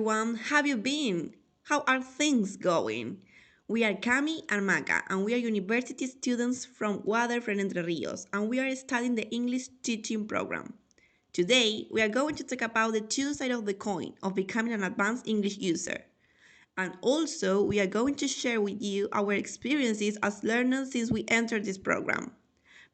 everyone, have you been? How are things going? We are Cami and Maca, and we are university students from Waterfront Entre Rios, and we are studying the English teaching program. Today, we are going to talk about the two sides of the coin of becoming an advanced English user. And also, we are going to share with you our experiences as learners since we entered this program.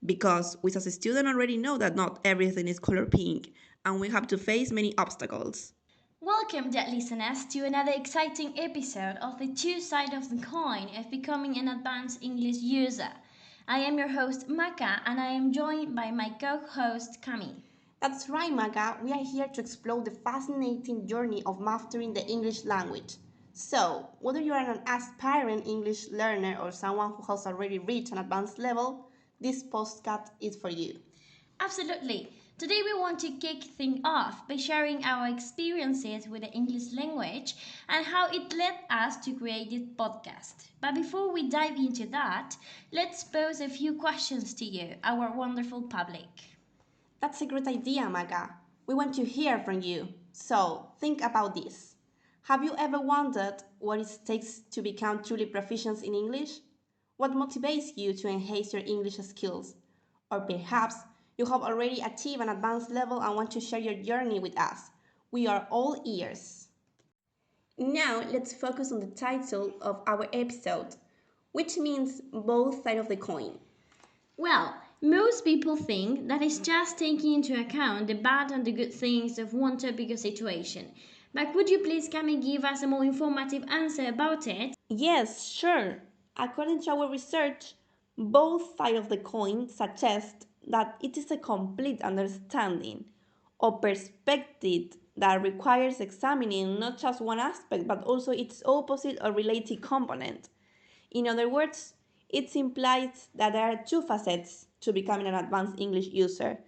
Because we as a student already know that not everything is color pink, and we have to face many obstacles. Welcome, dear listeners, to another exciting episode of the two sides of the coin of becoming an advanced English user. I am your host, Maka, and I am joined by my co host, Cami. That's right, Maga. We are here to explore the fascinating journey of mastering the English language. So, whether you are an aspiring English learner or someone who has already reached an advanced level, this postcard is for you. Absolutely. Today we want to kick things off by sharing our experiences with the English language and how it led us to create this podcast. But before we dive into that, let's pose a few questions to you, our wonderful public. That's a great idea, Maga. We want to hear from you. So, think about this. Have you ever wondered what it takes to become truly proficient in English? What motivates you to enhance your English skills? Or perhaps you have already achieved an advanced level and want to share your journey with us. We are all ears. Now, let's focus on the title of our episode, which means both sides of the coin. Well, most people think that it's just taking into account the bad and the good things of one topic or situation. But could you please, Cami, give us a more informative answer about it? Yes, sure. According to our research, both sides of the coin suggest that it is a complete understanding or perspective that requires examining not just one aspect but also its opposite or related component. In other words, it implies that there are two facets to becoming an advanced English user,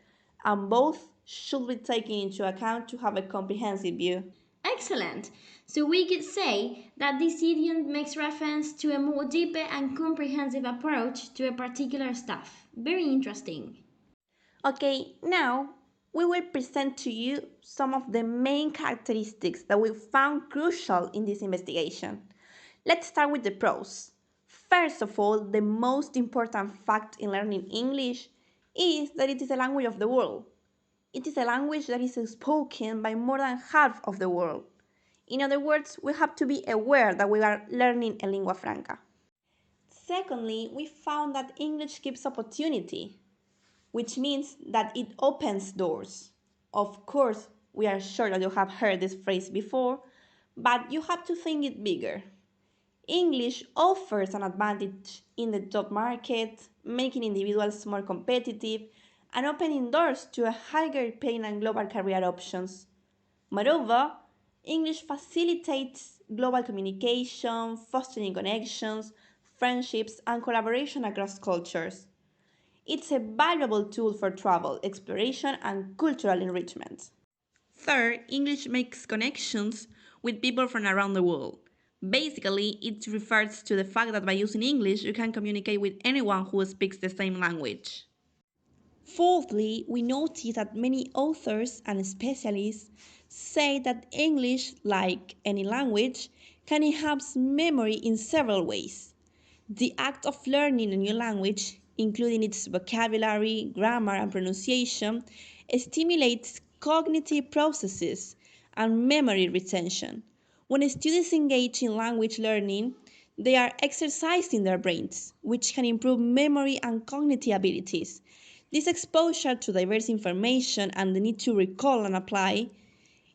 and both should be taken into account to have a comprehensive view. Excellent. So we could say that this idiom makes reference to a more deeper and comprehensive approach to a particular stuff. Very interesting. Okay, now we will present to you some of the main characteristics that we found crucial in this investigation. Let's start with the pros. First of all, the most important fact in learning English is that it is a language of the world. It is a language that is spoken by more than half of the world. In other words, we have to be aware that we are learning a lingua franca. Secondly, we found that English gives opportunity, which means that it opens doors. Of course, we are sure that you have heard this phrase before, but you have to think it bigger. English offers an advantage in the job market, making individuals more competitive and opening doors to a higher paying and global career options. Moreover, English facilitates global communication, fostering connections, friendships, and collaboration across cultures. It's a valuable tool for travel, exploration, and cultural enrichment. Third, English makes connections with people from around the world. Basically, it refers to the fact that by using English, you can communicate with anyone who speaks the same language. Fourthly, we notice that many authors and specialists say that English, like any language, can enhance memory in several ways. The act of learning a new language, including its vocabulary, grammar, and pronunciation, stimulates cognitive processes and memory retention. When students engage in language learning, they are exercising their brains, which can improve memory and cognitive abilities. This exposure to diverse information and the need to recall and apply,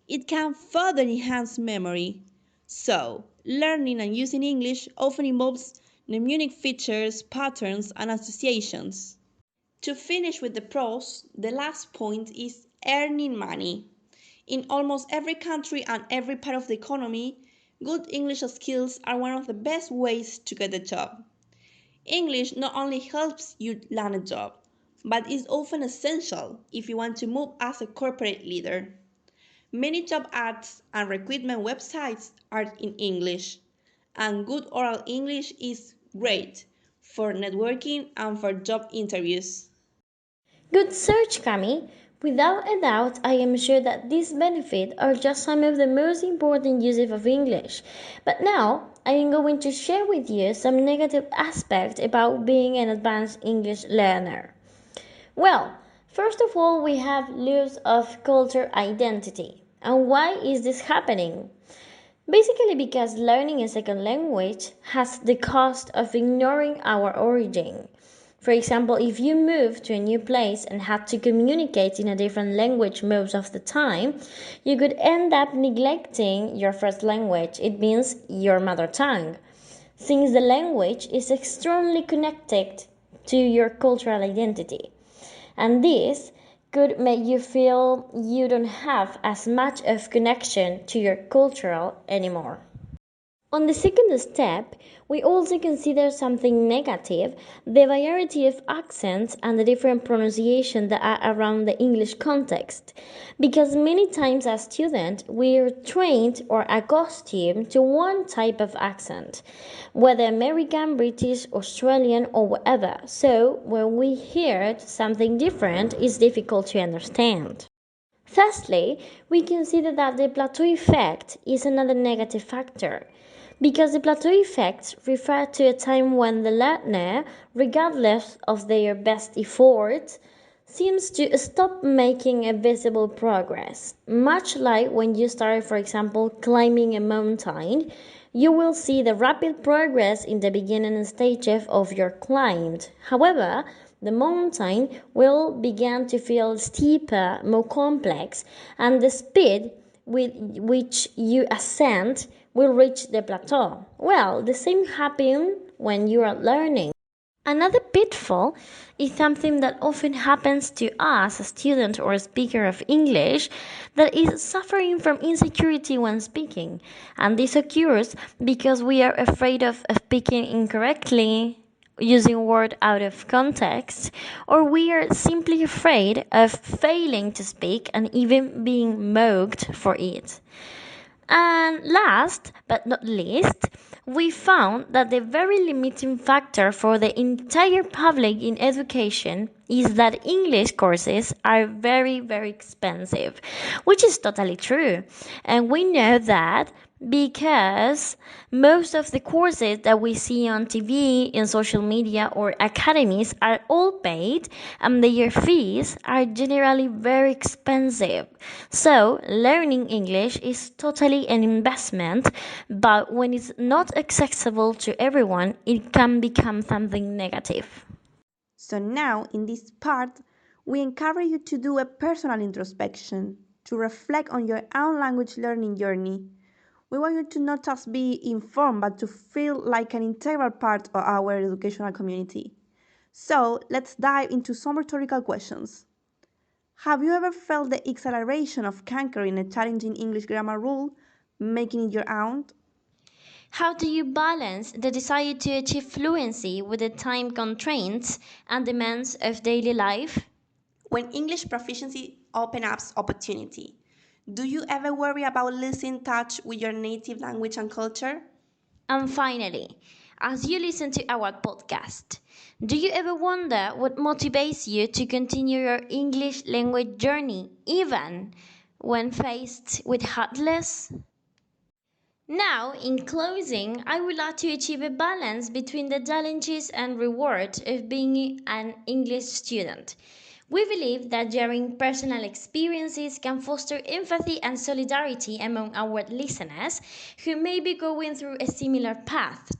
it can further enhance memory. So, learning and using English often involves mnemonic features, patterns, and associations. To finish with the pros, the last point is earning money. In almost every country and every part of the economy, good English skills are one of the best ways to get a job. English not only helps you land a job, but is often essential if you want to move as a corporate leader. Many job ads and recruitment websites are in English, and good oral English is great for networking and for job interviews. Good search, Cami. Without a doubt, I am sure that these benefits are just some of the most important uses of English. But now, I am going to share with you some negative aspects about being an advanced English learner. Well, first of all, we have loss of culture identity. And why is this happening? Basically, because learning a second language has the cost of ignoring our origin. For example, if you move to a new place and have to communicate in a different language most of the time, you could end up neglecting your first language. It means your mother tongue, since the language is extremely connected to your cultural identity. And this could make you feel you don't have as much of connection to your cultural anymore. On the second step, we also consider something negative, the variety of accents and the different pronunciation that are around the English context. Because many times as students, we're trained or accustomed to one type of accent, whether American, British, Australian, or whatever. So when we hear something different, it's difficult to understand. Firstly, we consider that the plateau effect is another negative factor, because the plateau effect refers to a time when the learner, regardless of their best effort, seems to stop making a visible progress. Much like when you start, for example, climbing a mountain, you will see the rapid progress in the beginning stages of your climb. However, the mountain will begin to feel steeper, more complex, and the speed with which you ascend will reach the plateau. Well, the same happens when you are learning. Another pitfall is something that often happens to us, a student or a speaker of English, that is suffering from insecurity when speaking. And this occurs because we are afraid of speaking incorrectly, using word out of context, or we are simply afraid of failing to speak and even being mocked for it. And last but not least, we found that the very limiting factor for the entire public in education is that English courses are very, very expensive, which is totally true. And we know that because most of the courses that we see on TV, in social media, or academies are all paid, and their fees are generally very expensive. So, learning English is totally an investment, but when it's not accessible to everyone, it can become something negative. So now, in this part, we encourage you to do a personal introspection, to reflect on your own language learning journey. We want you to not just be informed, but to feel like an integral part of our educational community. So, let's dive into some rhetorical questions. Have you ever felt the exhilaration of conquering a challenging English grammar rule, making it your own? How do you balance the desire to achieve fluency with the time constraints and demands of daily life? When English proficiency opens up opportunity, do you ever worry about losing touch with your native language and culture? And finally, as you listen to our podcast, do you ever wonder what motivates you to continue your English language journey even when faced with hurdles? Now, in closing, I would like to achieve a balance between the challenges and reward of being an English student. We believe that sharing personal experiences can foster empathy and solidarity among our listeners who may be going through a similar path.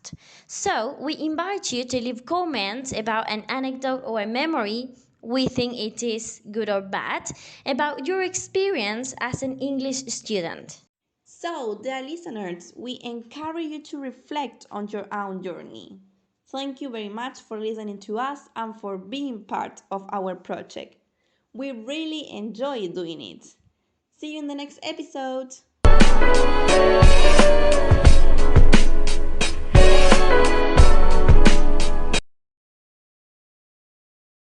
So, we invite you to leave comments about an anecdote or a memory, we think it is good or bad, about your experience as an English student. So, dear listeners, we encourage you to reflect on your own journey. Thank you very much for listening to us and for being part of our project. We really enjoy doing it. See you in the next episode.